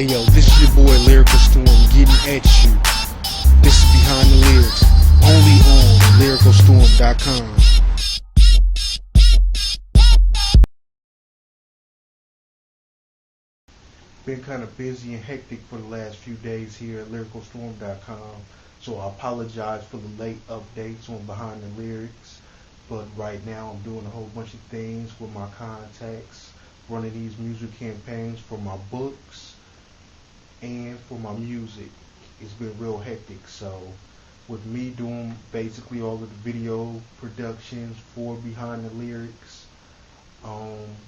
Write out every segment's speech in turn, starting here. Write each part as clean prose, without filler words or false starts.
Hey yo, this is your boy Lyrical Storm getting at you. This is Behind the Lyrics, only on LyricalStorm.com. Been kind of busy and hectic for the last few days here at LyricalStorm.com, so I apologize for the late updates on Behind the Lyrics. But right now I'm doing a whole bunch of things with my contacts, running these music campaigns for my books and for my music. It's been real hectic, so with me doing basically all of the video productions for Behind the Lyrics,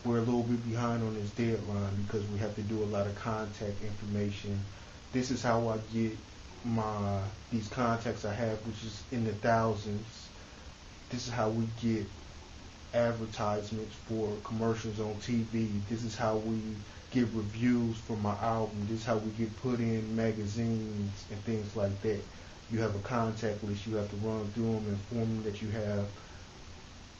we're a little bit behind on this deadline because we have to do a lot of contact information. This is how I get these contacts I have, which is in the thousands. This is how we get advertisements for commercials on TV. This is how we get reviews for my album. This is how we get put in magazines and things like that. You have a contact list. You have to run through them and inform them that you have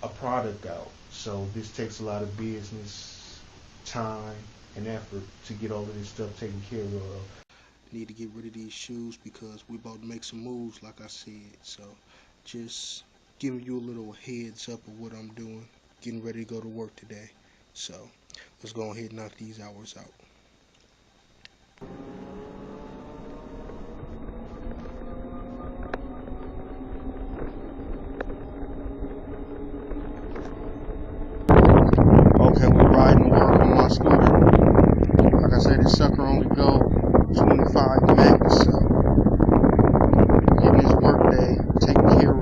a product out. So this takes a lot of business, time, and effort to get all of this stuff taken care of. Need to get rid of these shoes because we're about to make some moves, like I said. So just giving you a little heads up of what I'm doing. Getting ready to go to work today. So let's go ahead and knock these hours out. Okay, we're riding to work on my scooter. Like I said, this sucker only go 25 max, so getting this work day taken care of.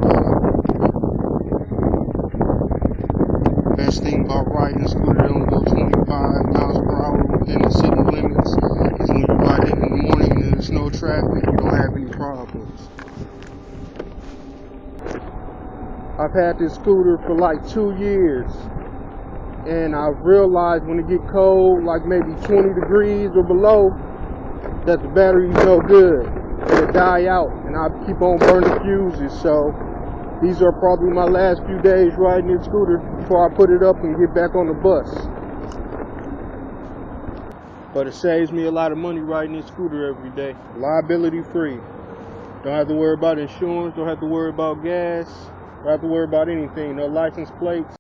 Best thing about riding a scooter that only go 25 miles per hour within the city limits is when you ride it in the morning and there's no traffic, you don't have any problems. I've had this scooter for like 2 years. And I've realized when it get cold, like maybe 20 degrees or below, that the battery's no good. It'll die out, and I keep on burning fuses. So these are probably my last few days riding this scooter before I put it up and get back on the bus. But it saves me a lot of money riding this scooter every day. Liability free. Don't have to worry about insurance, don't have to worry about gas, don't have to worry about anything. No license plates.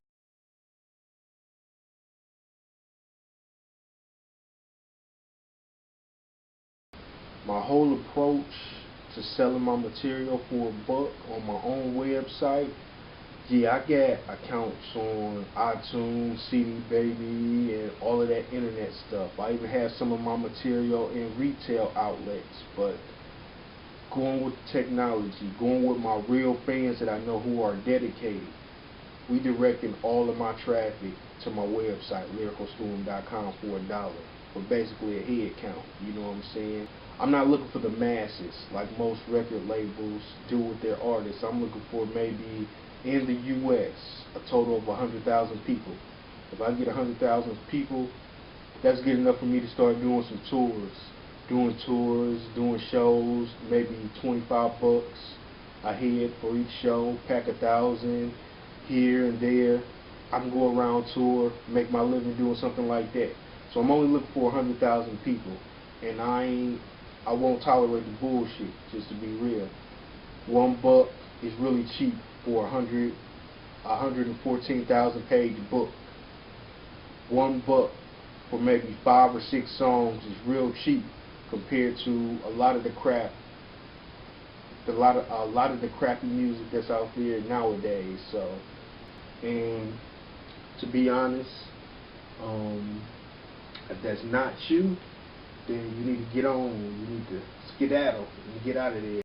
My whole approach to selling my material for a buck on my own website, yeah, I got accounts on iTunes, CD Baby, and all of that internet stuff. I even have some of my material in retail outlets, but going with technology, going with my real fans that I know who are dedicated, we directing all of my traffic to my website, LyricalStorm.com, for $1, for basically a head count, you know what I'm saying? I'm not looking for the masses like most record labels do with their artists. I'm looking for maybe in the U.S. a total of 100,000 people. If I get 100,000 people, that's good enough for me to start doing some tours. Doing shows, maybe 25 bucks a head for each show, pack 1,000 here and there. I can go around tour, make my living doing something like that. So I'm only looking for 100,000 people, and I won't tolerate the bullshit, just to be real. $1 is really cheap for a 114,000 page book. $1 for maybe 5 or 6 songs is real cheap compared to a lot of the crap, a lot of the crappy music that's out there nowadays. So, and to be honest, if that's not you, then you need to get on, you need to skedaddle and get out of there.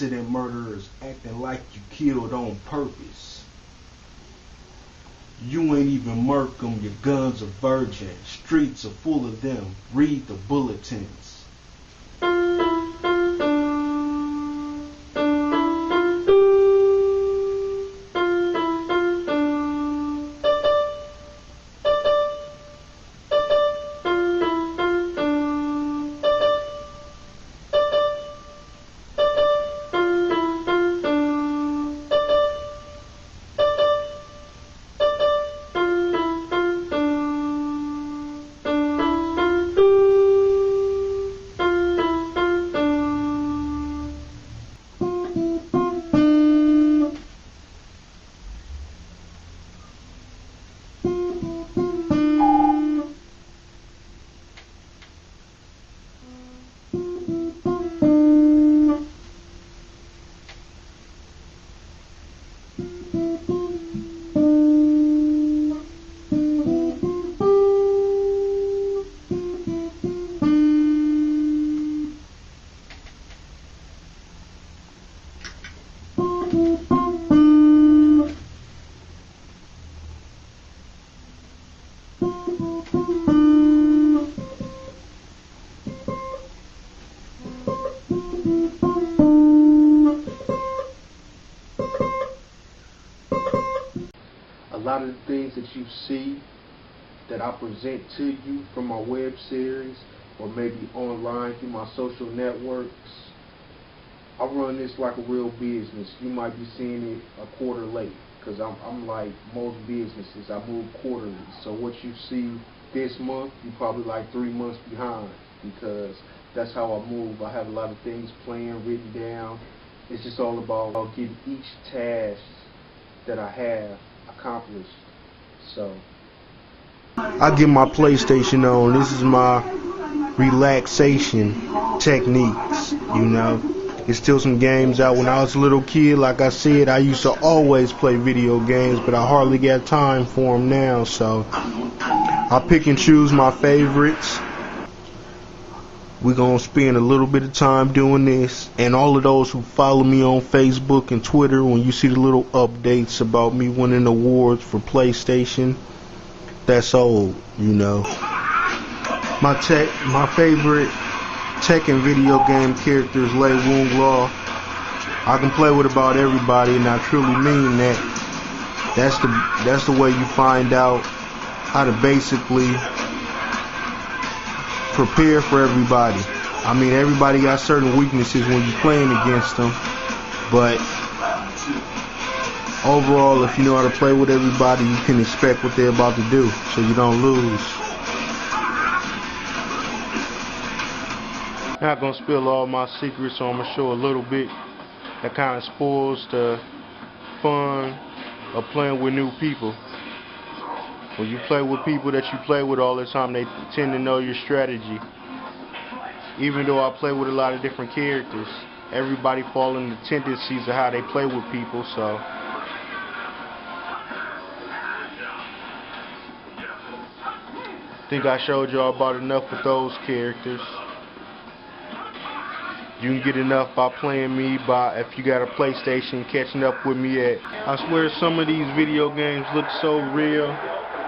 accident murderers acting like you killed on purpose. You ain't even murk 'em, your guns are virgin. Streets are full of them, read the bulletins. A lot of the things that you see that I present to you from my web series or maybe online through my social networks, I run this like a real business. You might be seeing it a quarter late because I'm like most businesses, I move quarterly. So what you see this month, you probably like 3 months behind because that's how I move. I have a lot of things planned, written down. It's just all about getting each task that I have accomplished. So I get my PlayStation on. This is my relaxation techniques, you know. There's still some games out. When I was a little kid, like I said, I used to always play video games, but I hardly got time for them now, so I pick and choose my favorites. We're going to spend a little bit of time doing this, and all of those who follow me on Facebook and Twitter, when you see the little updates about me winning awards for PlayStation, that's old, you know. My favorite tech and video game character is Lei Wung Law. I can play with about everybody, and I truly mean that. That's the way you find out how to basically prepare for everybody. I mean, everybody got certain weaknesses when you're playing against them, but overall, if you know how to play with everybody, you can expect what they're about to do, so you don't lose. Not gonna spill all my secrets, so I'm gonna show a little bit that kind of spoils the fun of playing with new people. When you play with people that you play with all the time, they tend to know your strategy. Even though I play with a lot of different characters, everybody falls into tendencies of how they play with people, so I think I showed y'all about enough with those characters. You can get enough by playing me if you got a PlayStation, catching up with me at. I swear some of these video games look so real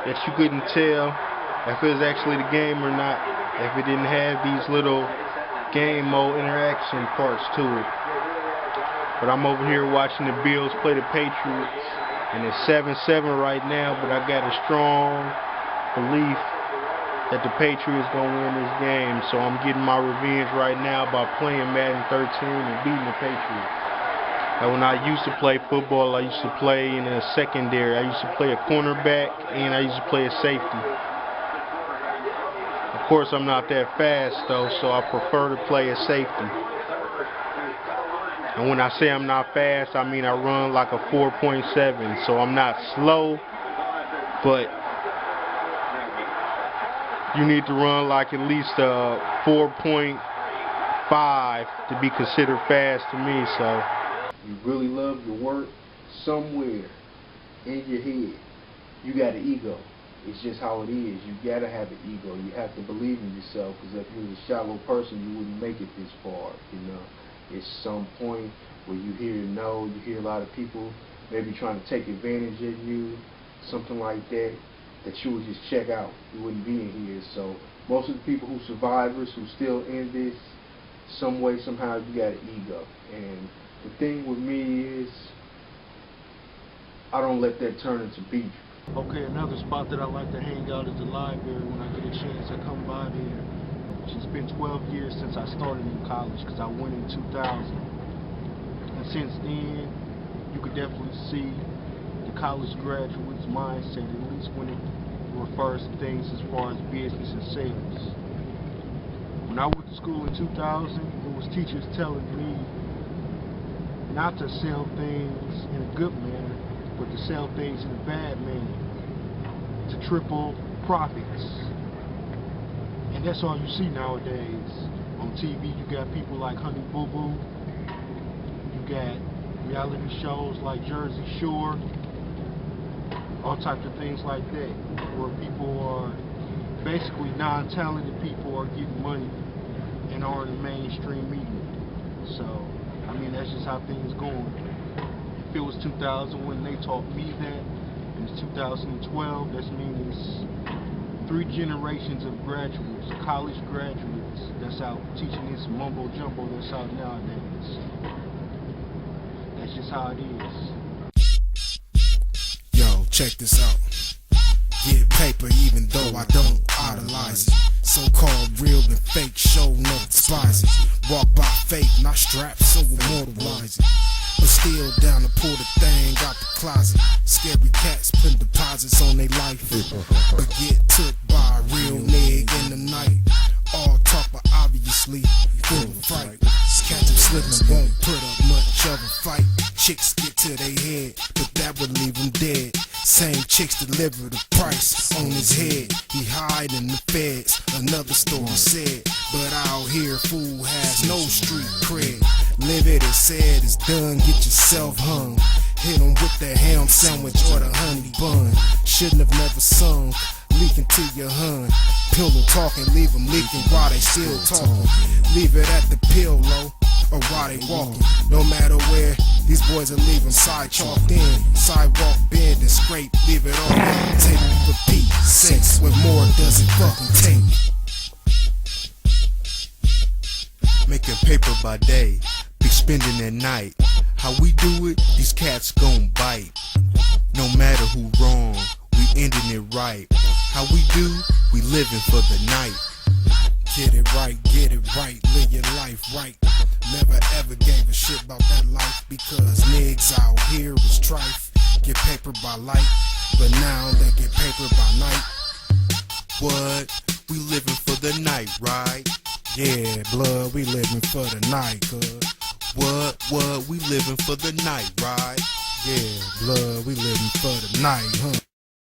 that you couldn't tell if it was actually the game or not, if it didn't have these little game mode interaction parts to it. But I'm over here watching the Bills play the Patriots, and it's 7-7 right now, but I got a strong belief that the Patriots gonna win this game, so I'm getting my revenge right now by playing Madden 13 and beating the Patriots. And when I used to play football, I used to play in a secondary. I used to play a cornerback, and I used to play a safety. Of course, I'm not that fast though, so I prefer to play a safety. And when I say I'm not fast, I mean I run like a 4.7, so I'm not slow, but you need to run like at least a 4.5 to be considered fast to me. So you really love your work, somewhere in your head you got an ego. It's just how it is. You gotta have an ego. You have to believe in yourself, because if you was a shallow person, you wouldn't make it this far, you know. it's some point where you hear no, you hear a lot of people maybe trying to take advantage of you, something like that, that you would just check out. You wouldn't be in here. So most of the people who survivors, who still in this, some way, somehow, you got an ego. And the thing with me is, I don't let that turn into beef. Okay, another spot that I like to hang out is the library. When I get a chance, I come by there. It's been 12 years since I started in college, because I went in 2000. And since then, you could definitely see the college graduate's mindset, at least when it refers to things as far as business and sales. When I went to school in 2000, it was teachers telling me not to sell things in a good manner, but to sell things in a bad manner, to triple profits. And that's all you see nowadays. On TV, you got people like Honey Boo Boo, you got reality shows like Jersey Shore, all types of things like that, where people are basically non-talented people are getting money and are in the mainstream media. So, I mean, that's just how things going. If it was 2000 when they taught me that, and it's 2012, that means 3 generations of graduates, college graduates, that's out teaching this mumbo jumbo that's out nowadays. That's just how it is. Yo, check this out. Get paper even though I don't idolize it. So-called real and fake show no despise it. Walk by faith, not strapped, so immortalize it. But still down to pull the thing out the closet. Scary cats putting deposits on their life. But get took by a real nigga in the night. All talk but obviously full of fright. Catch him slipping, won't put up much of a fight. Chicks get to their head, but that would leave him dead. Same chicks deliver the price on his head. He hide in the feds, another story said. But out here, fool has no street cred. Live it as said, it's done, get yourself hung. Hit him with the ham sandwich or the honey bun. Shouldn't have never sung, leaking to your hun. Pillow talking, leave them leaking while they still talking. Leave it at the pillow or while they walking. No matter where, these boys will leave them side chalked in. Sidewalk bend and scrape, leave it all on the table for Pete. Sex, what more does it fucking take? Making paper by day, be spending at night. How we do it, these cats gon' bite. No matter who wrong, we ending it right. How we do, we living for the night. Get it right, live your life right. Never ever gave a shit about that life, because niggas out here was trife. Get paper by light, but now they get paper by night. What? We living for the night, right? Yeah, blood, we living for the night, cuz. What? We living for the night, right? Yeah, blood, we living for the night, huh?